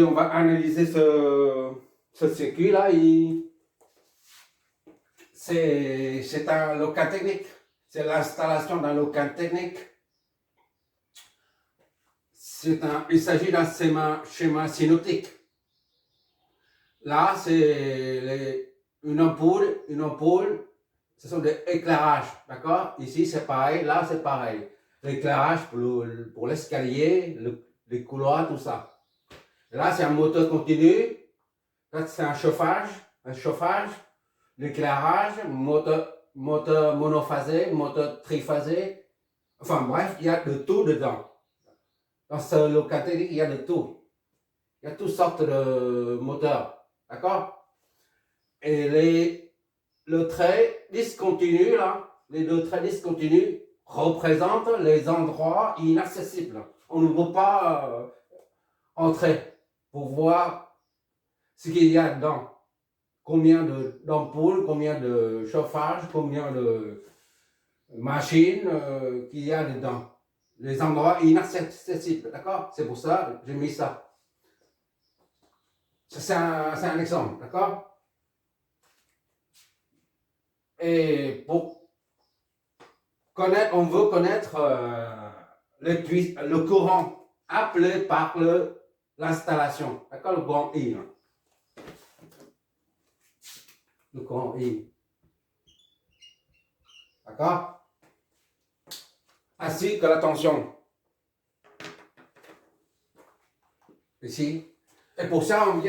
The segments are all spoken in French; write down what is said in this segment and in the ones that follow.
On va analyser ce circuit-là. C'est un local technique. C'est l'installation d'un local technique. Il s'agit d'un schéma synoptique. Là, c'est une ampoule. Ce sont des éclairages, d'accord? Ici, c'est pareil. Là, c'est pareil. L'éclairage pour l'escalier, les couloirs, tout ça. Là, c'est un moteur continu. Là, c'est un chauffage. L'éclairage, moteur monophasé, moteur triphasé. Enfin bref, il y a de tout dedans. Dans ce local technique, il y a de tout. Il y a toutes sortes de moteurs. D'accord? Et le trait discontinu, là, les deux traits discontinus représentent les endroits inaccessibles. On ne peut pas entrer pour voir ce qu'il y a dedans. Combien d'ampoules, combien de chauffage, combien de machines qu'il y a dedans. Les endroits inaccessibles, d'accord? C'est pour ça que j'ai mis ça. C'est un exemple, d'accord? Et pour connaître, on veut connaître le courant appelé par l'installation, d'accord? Le courant I. Le courant I. D'accord? Ainsi que la tension. Ici. Et pour ça, on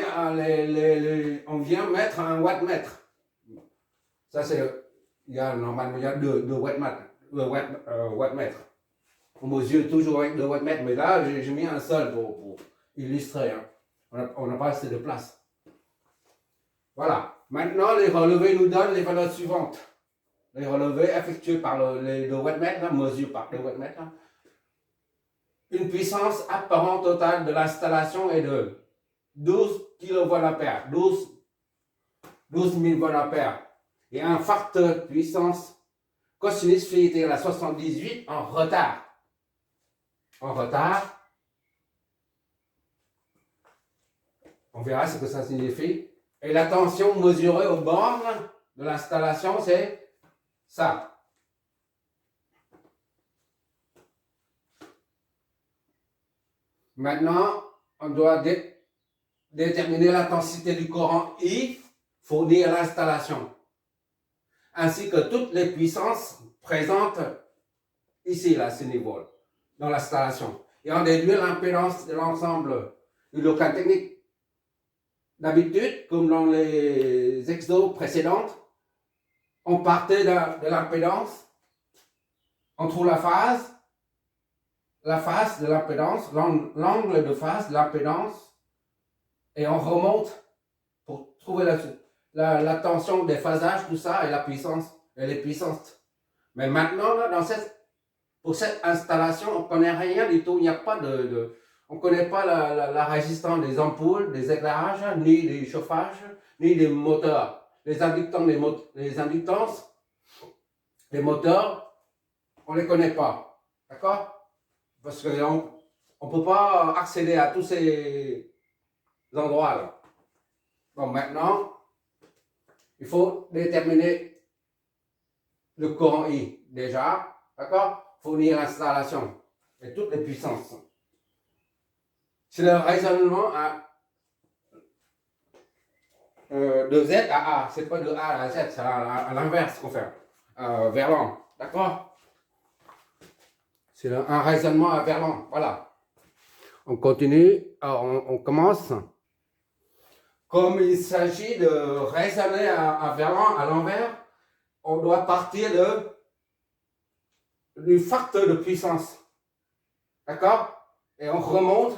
vient mettre un wattmètre. Ça, normalement, il y a deux wattmètres. On mesure toujours avec 2 wattmètres, mais là, j'ai mis un seul pour illustrer. Hein. On n'a pas assez de place. Voilà. Maintenant, les relevés nous donnent les valeurs suivantes. Les relevés effectués par les 2 wattmètres, là, mesurés par 2 wattmètres. Là. Une puissance apparente totale de l'installation est de 12 kVA, 12 000 VA. Et un facteur de puissance cosinus phi est égal à 78 en retard. En retard, on verra ce que ça signifie. Et la tension mesurée aux bornes de l'installation, c'est ça. Maintenant, on doit déterminer l'intensité du courant I fourni à l'installation, ainsi que toutes les puissances présentes ici, là, à ce niveau, dans l'installation. Et on déduit l'impédance de l'ensemble du local technique. D'habitude, comme dans les exos précédentes, on partait de l'impédance, on trouve la phase de l'impédance, l'angle de phase de l'impédance, et on remonte pour trouver la tension des phasages, tout ça, et la puissance, et les puissances. Mais maintenant, là, pour cette installation, on ne connaît rien du tout. Il n'y a pas on ne connaît pas la résistance des ampoules, des éclairages, ni des chauffages, ni des moteurs. Les inductances, les moteurs, on ne les connaît pas. D'accord? Parce qu'on ne peut pas accéder à tous ces endroits-là. Bon, maintenant, il faut déterminer le courant I déjà. D'accord? Fournir l'installation et toutes les puissances. C'est le raisonnement de Z à A. C'est pas de A à Z, c'est à l'inverse qu'on fait. Vers l'an. D'accord? C'est un raisonnement vers l'an. Voilà. On continue. Alors, on commence. Comme il s'agit de raisonner à vers l'an, à l'envers, on doit partir du facteur de puissance. D'accord? Et on remonte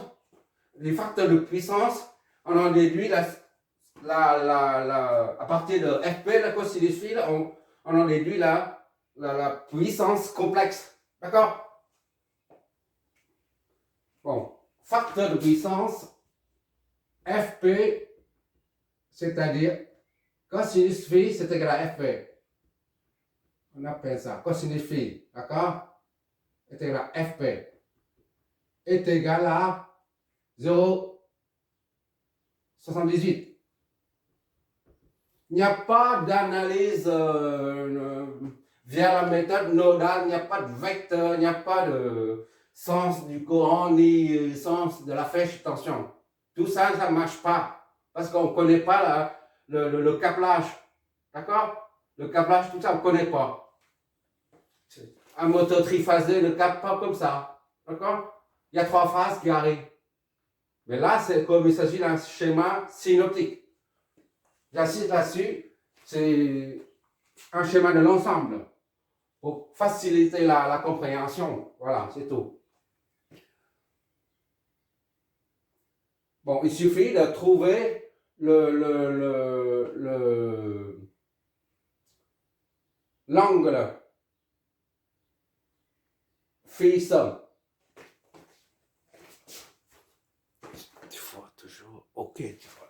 les facteurs de puissance, on en déduit à partir de FP, la cosinus phi, on en déduit la puissance complexe. D'accord? Bon, facteur de puissance, FP, c'est-à-dire cosinus phi, c'est égal à FP. On appelle ça cosinus phi, d'accord? Est égal à FP. Est égal à 0,0 78. Il n'y a pas d'analyse via la méthode nodale, il n'y a pas de vecteur, il n'y a pas de sens du courant ni sens de la flèche tension. Tout ça, ça ne marche pas parce qu'on ne connaît pas le câblage. D'accord? Le câblage, tout ça, on ne connaît pas. Un moteur triphasé ne capte pas comme ça. D'accord? Il y a 3 phases qui arrivent. Mais là, c'est comme il s'agit d'un schéma synoptique. J'insiste là-dessus, c'est un schéma de l'ensemble pour faciliter la compréhension. Voilà, c'est tout. Bon, il suffit de trouver l'angle phi-somme. Tu vois toujours, ok, tu vois.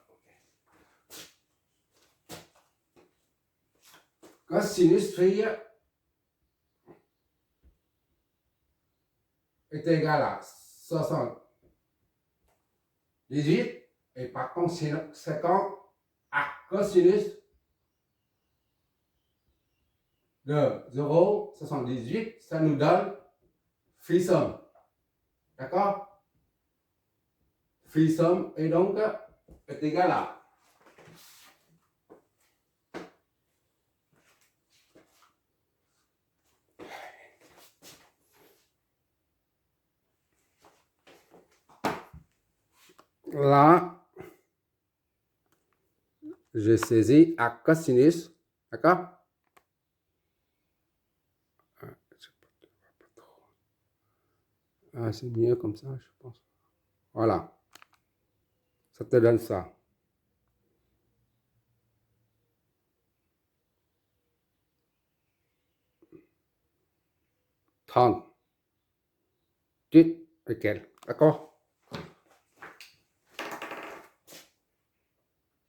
Cosinus phi est égal à 78 et par conséquent à cosinus de 0,78, ça nous donne phi-somme. D'accord? Phi-somme est donc est égal à là, j'ai saisi à cosinus, d'accord? Ah, c'est mieux comme ça, je pense. Voilà. Ça te donne ça. Trente. Lequel? D'accord?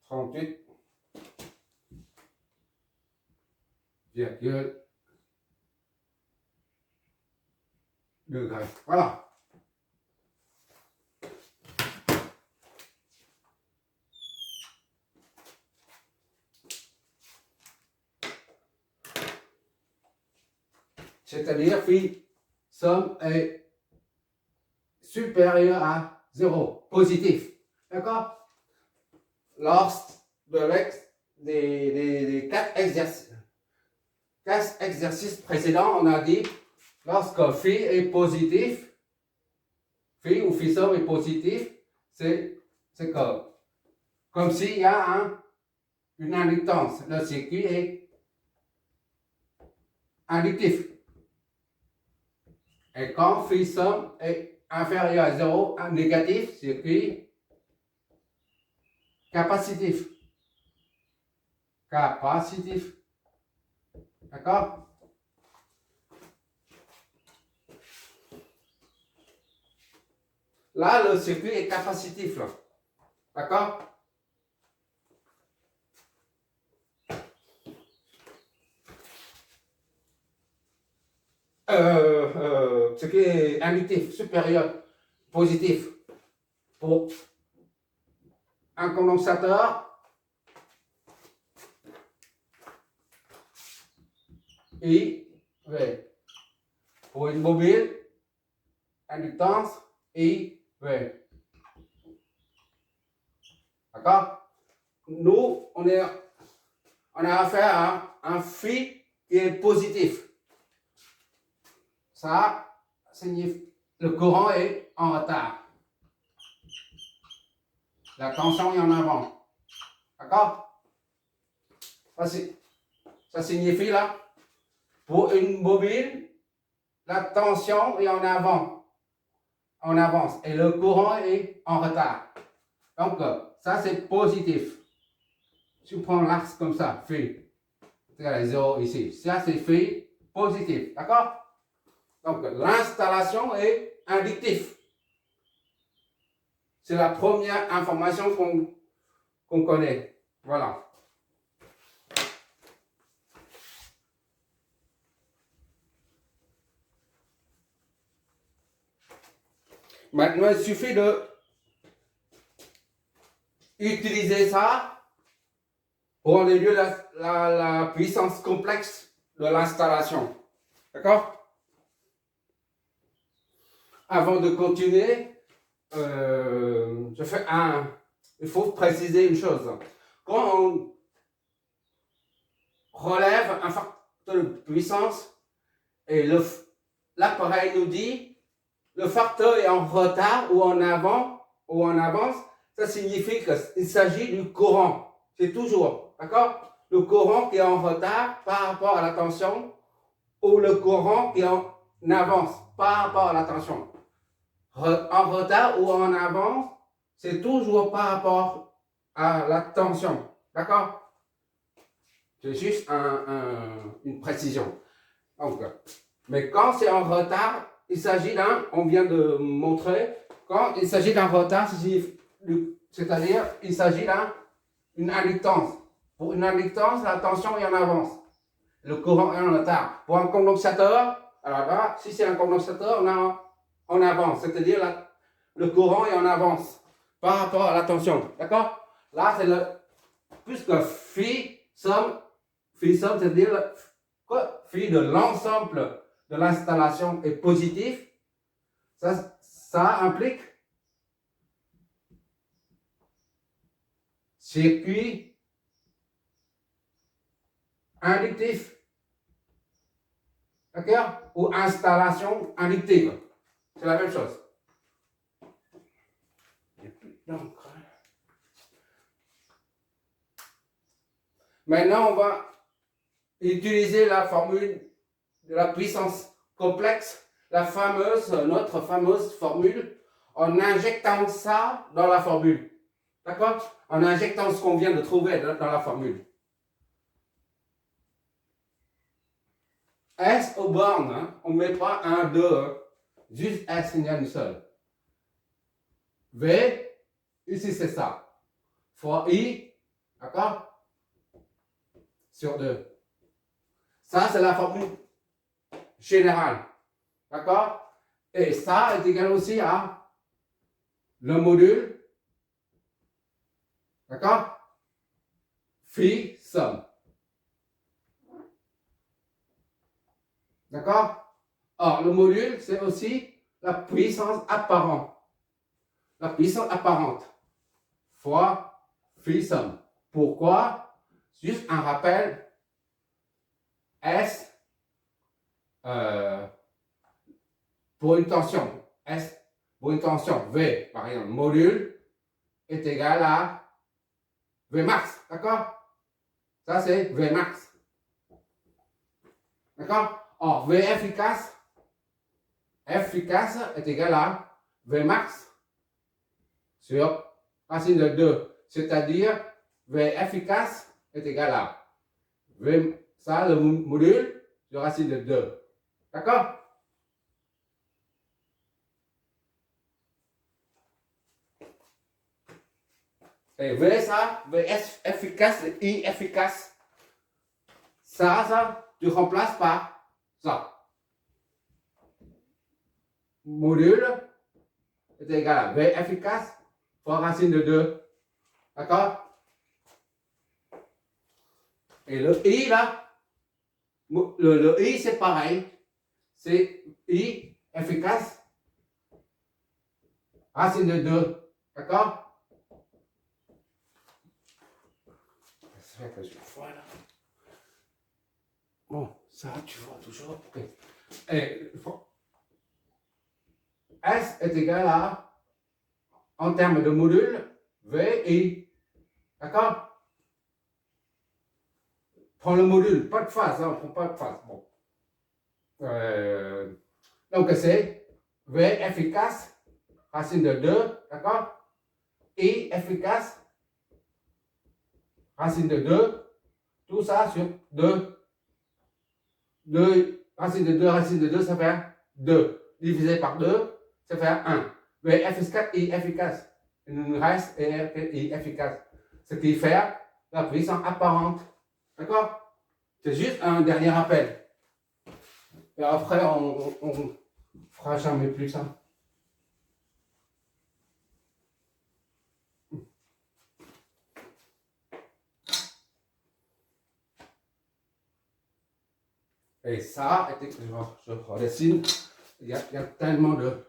38,2 degrés. Voilà. C'est-à-dire phi somme est supérieur à 0, positif. D'accord? Lors des 4 exercices précédents, on a dit lorsque phi est positif, phi ou phi somme est positif, c'est comme s'il y a une inductance. Le circuit est inductif. Et quand phi somme est inférieur à 0, négatif, circuit capacitif. Capacitif. D'accord? Là, le circuit est capacitif. D'accord? Ce qui est inductif, supérieur, positif. Pour un condensateur et pour une bobine, inductance et d'accord? Nous, on a affaire à un phi qui est positif. Ça signifie le courant est en retard. La tension est en avant. D'accord? Ça signifie là, pour une bobine, la tension est en avant, en avance, et le courant est en retard. Donc, ça c'est positif. Si on prend l'axe comme ça, phi, c'est à 0 ici. Ça c'est phi positif. D'accord? Donc, l'installation est inductive. C'est la première information qu'on connaît. Voilà. Maintenant, utiliser ça pour évaluer la puissance complexe de l'installation. D'accord? Avant de continuer, il faut préciser une chose. Quand on relève un facteur de puissance et l'appareil nous dit le facteur est en retard ou en avance, ça signifie qu'il s'agit du courant. C'est toujours, d'accord? Le courant qui est en retard par rapport à la tension ou le courant qui est en avance par rapport à la tension. En retard ou en avance, c'est toujours par rapport à la tension, d'accord? C'est juste une précision. Donc, mais quand c'est en retard, il s'agit on vient de montrer, quand il s'agit d'un retard, c'est-à-dire il s'agit d'une inductance. Pour une inductance, la tension est en avance. Le courant est en retard. Pour un condensateur, alors là, si c'est un condensateur, on est en avance. C'est-à-dire le courant est en avance par rapport à la tension. D'accord? Là, c'est puisque phi somme, c'est-à-dire phi de l'ensemble de l'installation est positif, ça implique circuit inductif, d'accord? Ou installation inductive. C'est la même chose. Maintenant, on va utiliser la formule de la puissance complexe, notre fameuse formule, en injectant ça dans la formule. D'accord? En injectant ce qu'on vient de trouver dans la formule. S aux bornes, hein, on ne met pas 1, 2, hein, juste S, il y a une seule. V, ici c'est ça. Fois I, d'accord? Sur 2. Ça, c'est la formule générale. D'accord? Et ça est égal aussi à le module. D'accord? Phi somme. D'accord? Or, le module, c'est aussi la puissance apparente. La puissance apparente fois phi somme. Pourquoi? Juste un rappel. S pour une tension. S pour une tension V, par exemple, module est égal à V max. D'accord? Ça, c'est V max. D'accord? Or, V efficace est égal à V max sur racine de 2. C'est-à-dire, V efficace est égal à V, ça, le module sur racine de 2. D'accord? Et V, ça, V efficace et I efficace. Ça, tu remplaces par ça. Module est égal à V efficace fois racine de 2. D'accord? Et le I là, le I c'est pareil. C'est I efficace racine de 2. D'accord? Voilà. Bon, ça tu vois toujours. Okay. Et S est égal à, en termes de module, V, I. D'accord? Prends le module, pas de phase, hein, on prend pas de phase. Bon. Donc c'est V efficace, racine de 2, d'accord? I efficace, racine de 2, tout ça sur 2. 2, racine de 2, ça fait 2. Divisé par 2, ça fait 1. V efficace, I efficace. Il nous reste I efficace. Ce qui fait la puissance apparente. D'accord? C'est juste un dernier rappel. Et après, on fera jamais plus ça. Et ça, je redessine. Il y a tellement de...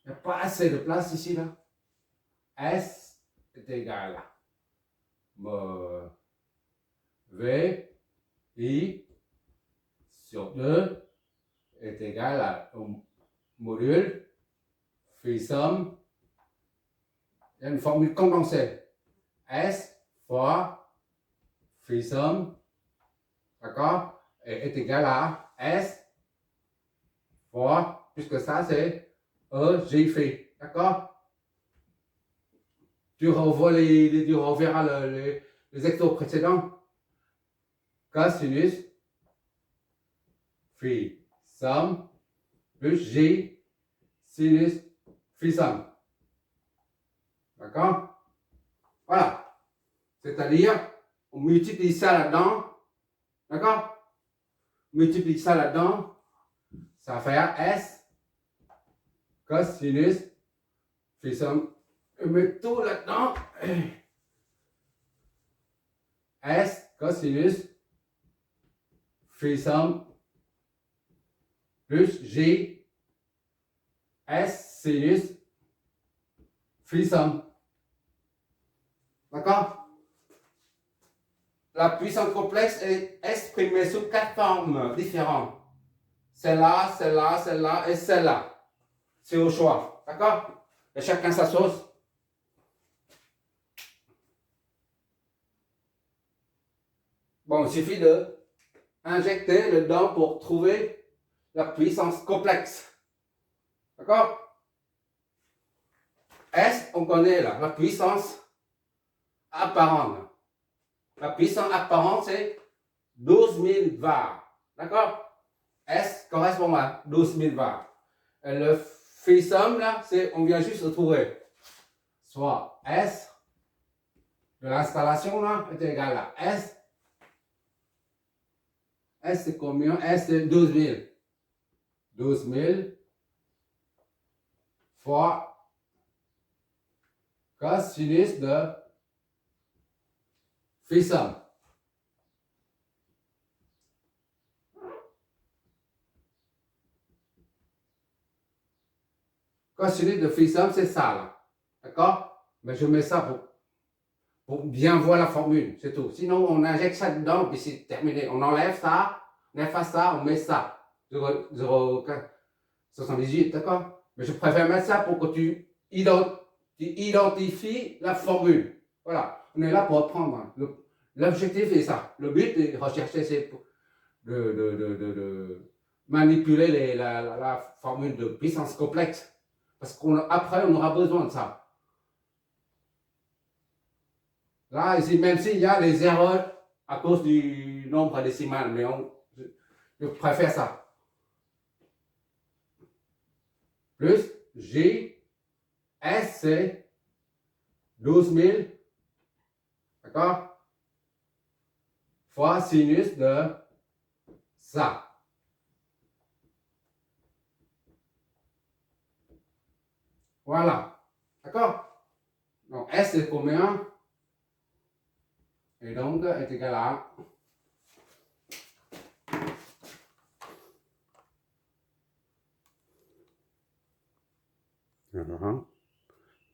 Il n'y a pas assez de place ici, là. S est égal à V, I sur 2 est égal à module, phi somme, il y a une formule condensée. S fois phi somme, d'accord, est égal à S fois, puisque ça c'est E, J phi, d'accord. Tu reverras les exos précédents. Cosinus phi somme plus J sinus phi somme. D'accord? Voilà. C'est-à-dire, on multiplie ça là-dedans. D'accord? On multiplie ça là-dedans. Ça va faire S cosinus phi somme. On met tout là-dedans. S cosinus phi somme plus J S sinus phi somme. D'accord? La puissance complexe est exprimée sous 4 formes différentes. Celle-là, celle-là, celle-là et celle-là. C'est au choix. D'accord? Et chacun sa sauce. Bon, il suffit de injecter dedans pour trouver la puissance complexe. D'accord? S, on connaît là, la puissance apparente. La puissance apparente, c'est 12 000 var. D'accord? S correspond à 12 000 var. Et le phi somme, là, on vient juste de trouver. Soit S de l'installation, là, est égal à S. S, c'est combien? S, c'est 12 000. 12 000 fois cosinus de phi somme. Cosinus de phi somme, c'est ça, là. D'accord? Mais je mets ça pour bien voir la formule, c'est tout. Sinon, on injecte ça dedans, puis c'est terminé. On enlève ça, on efface ça, on met ça. 0,78, d'accord? Mais je préfère mettre ça pour que tu identifies la formule. Voilà. On est là pour apprendre. L'objectif est ça. Le but de rechercher, c'est de manipuler la formule de puissance complexe. Parce qu'après, on aura besoin de ça. Là, ici, même s'il y a des erreurs à cause du nombre décimal, mais je préfère ça. Plus J, S, c'est 12 000, d'accord? Fois sinus de ça. Voilà. D'accord? Donc, S, c'est combien? Et donc, est égal à...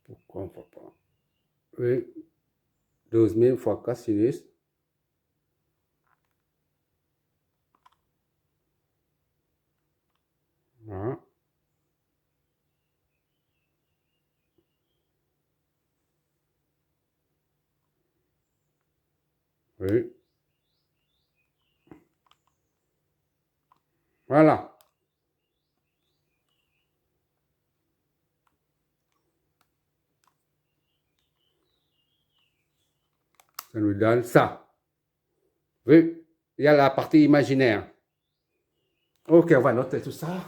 Pourquoi on ne voit pas? Oui, 12 000 fois cosinus. Voilà. Oui. Voilà. Ça nous donne ça. Oui, il y a la partie imaginaire. Ok, on va noter tout ça.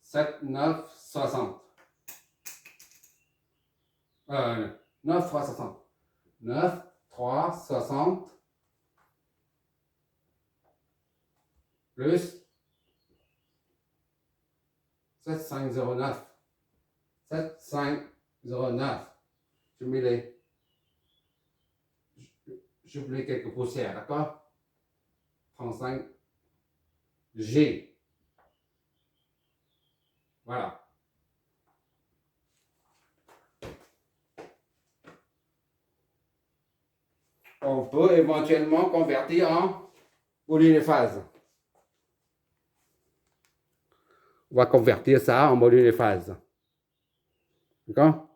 7, 9, 60. 9 fois 60. 9, 3, 60. Plus 7509. 7509. Je mets les... j'oublie quelques poussières, d'accord? 35 G. Voilà. On peut éventuellement convertir en module de phase. On va convertir ça en module de phase. D'accord?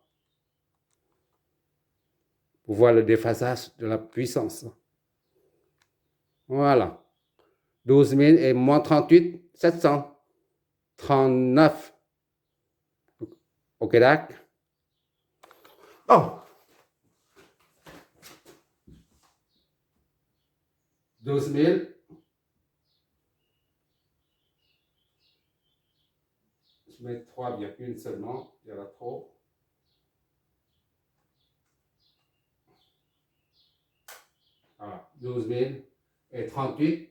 Pour voir le déphasage de la puissance. Voilà. 12 000 et moins 38, 739. Ok, d'accord? Oh! 12 000. Je mets 3 virgules seulement, il y en a trop. Voilà, 12 000 et 38,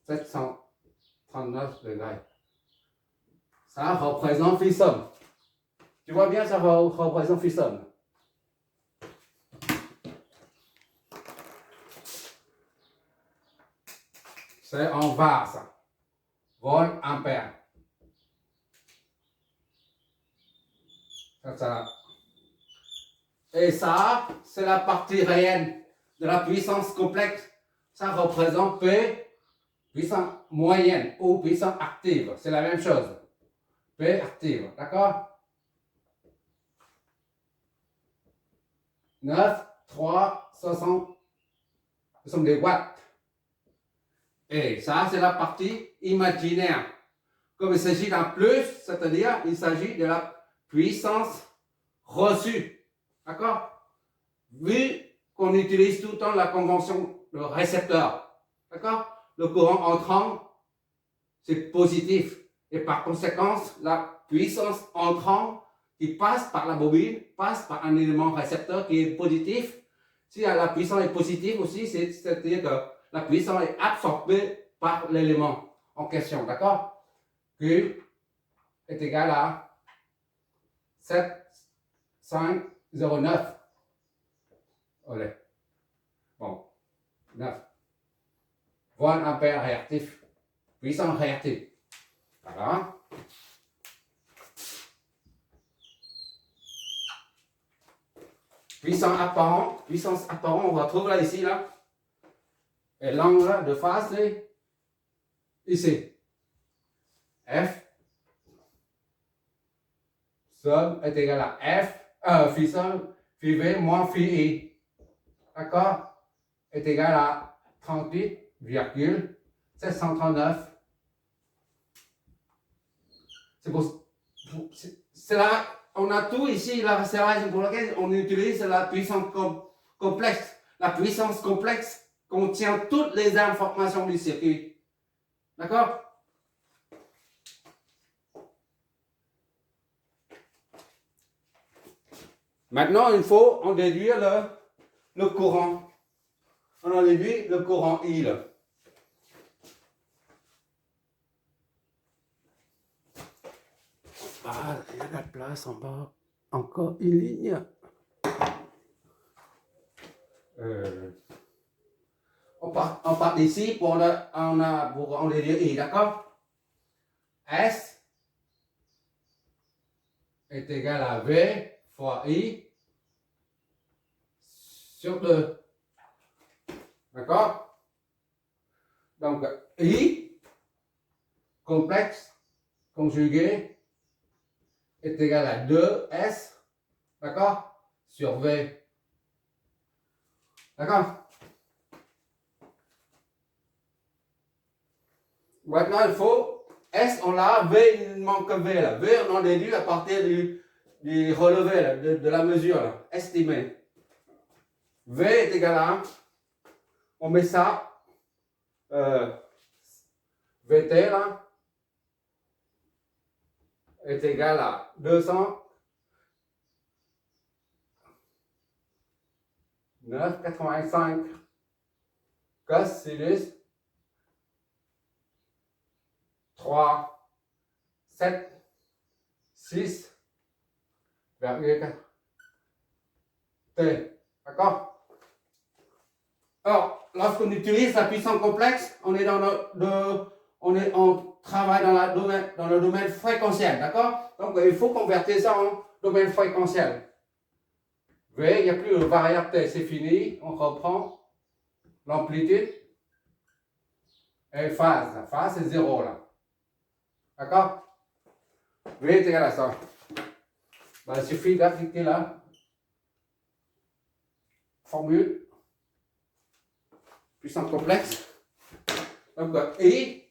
739 degrés. Ça représente Fissum. Tu vois bien, ça représente Fissum. C'est en var, ça. Volt ampère. Ça. Et ça, c'est la partie réelle de la puissance complexe. Ça représente P, puissance moyenne ou puissance active. C'est la même chose. P active, d'accord? 9, 3, 60. Ce sont des watts. Et ça, c'est la partie imaginaire. Comme il s'agit d'un plus, c'est-à-dire il s'agit de la puissance reçue. D'accord? Vu qu'on utilise tout le temps la convention de récepteur. D'accord? Le courant entrant, c'est positif. Et par conséquent, la puissance entrant qui passe par la bobine, passe par un élément récepteur qui est positif. Si la puissance est positive aussi, c'est-à-dire que la puissance est absorbée par l'élément en question. D'accord? Q est égal à 7,509. Allez. Bon. 9. Volt ampère réactif. Puissance réactive. Voilà. Puissance apparent, on va trouver là, ici, là. Et l'angle de phase, c'est ici. F sum est égal à phi sum, phi V moins phi I. D'accord? Est égal à 38,739. C'est là, on a tout ici, là, c'est la raison pour laquelle on utilise la puissance complexe. La puissance complexe contient toutes les informations du circuit. D'accord? Maintenant, il faut en déduire le courant. On en déduit le courant I. Là. Ah, il y a de la place en bas. Encore une ligne. On part d'ici pour en déduire I, d'accord? S est égal à V fois I sur 2. D'accord? Donc, I complexe conjugué est égal à 2S, d'accord? Sur V. D'accord? Maintenant, il faut S, on l'a, V, il manque V là. V, on en déduit à partir du relevé là, de la mesure là, estimée. V est égal à, on met ça, VT là, est égal à 209,85 cosinus 3, 7, 6,4 T. D'accord? Alors, lorsqu'on utilise la puissance complexe, on travaille dans le domaine fréquentiel, d'accord? Donc, il faut convertir ça en domaine fréquentiel. Vous voyez, il n'y a plus de variable T, c'est fini. On reprend l'amplitude et phase. La phase, c'est 0 là. D'accord? V est égal à ça. Ben, il suffit d'appliquer la formule puissance complexe. Donc, I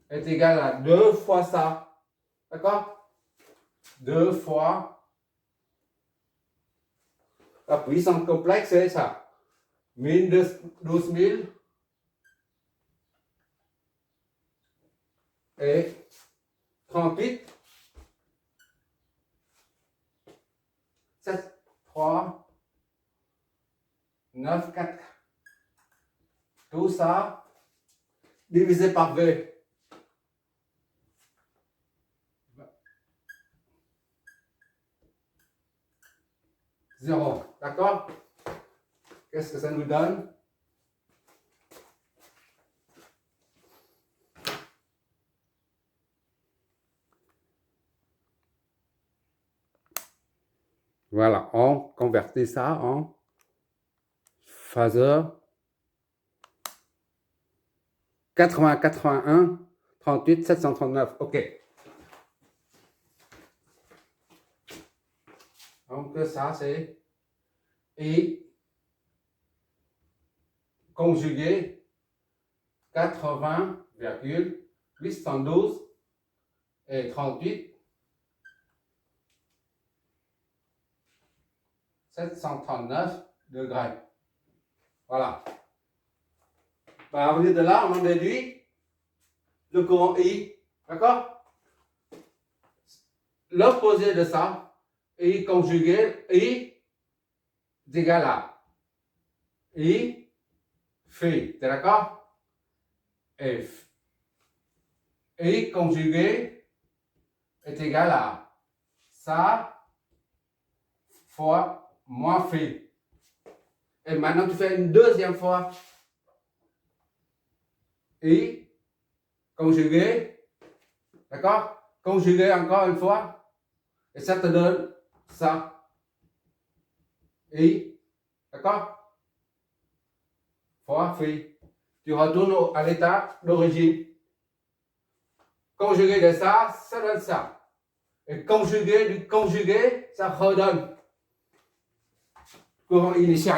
est égal à 2 fois ça. D'accord? 2 fois la puissance complexe, c'est ça. 12 000 et 38, 7, 3, 9, 4. Tout ça divisé par V. Zéro. D'accord? Qu'est-ce que ça nous donne? Voilà, on convertit ça en phaseur 80, 81, 38, 739. OK. Donc ça, c'est I conjugué 80,812 et 38 739 degrés. Voilà. Ben, à partir de là, on en déduit le courant I. D'accord? L'opposé de ça, I conjugué, I est égal à I phi. T'es d'accord? F. I conjugué est égal à ça fois moins phi. Et maintenant, tu fais une deuxième fois. I conjugué, d'accord? Conjugué encore une fois, et ça te donne ça. I, d'accord? Fois phi. Tu retournes à l'état d'origine. Conjugué de ça, ça donne ça. Et conjugué du conjugué, ça redonne courant initial.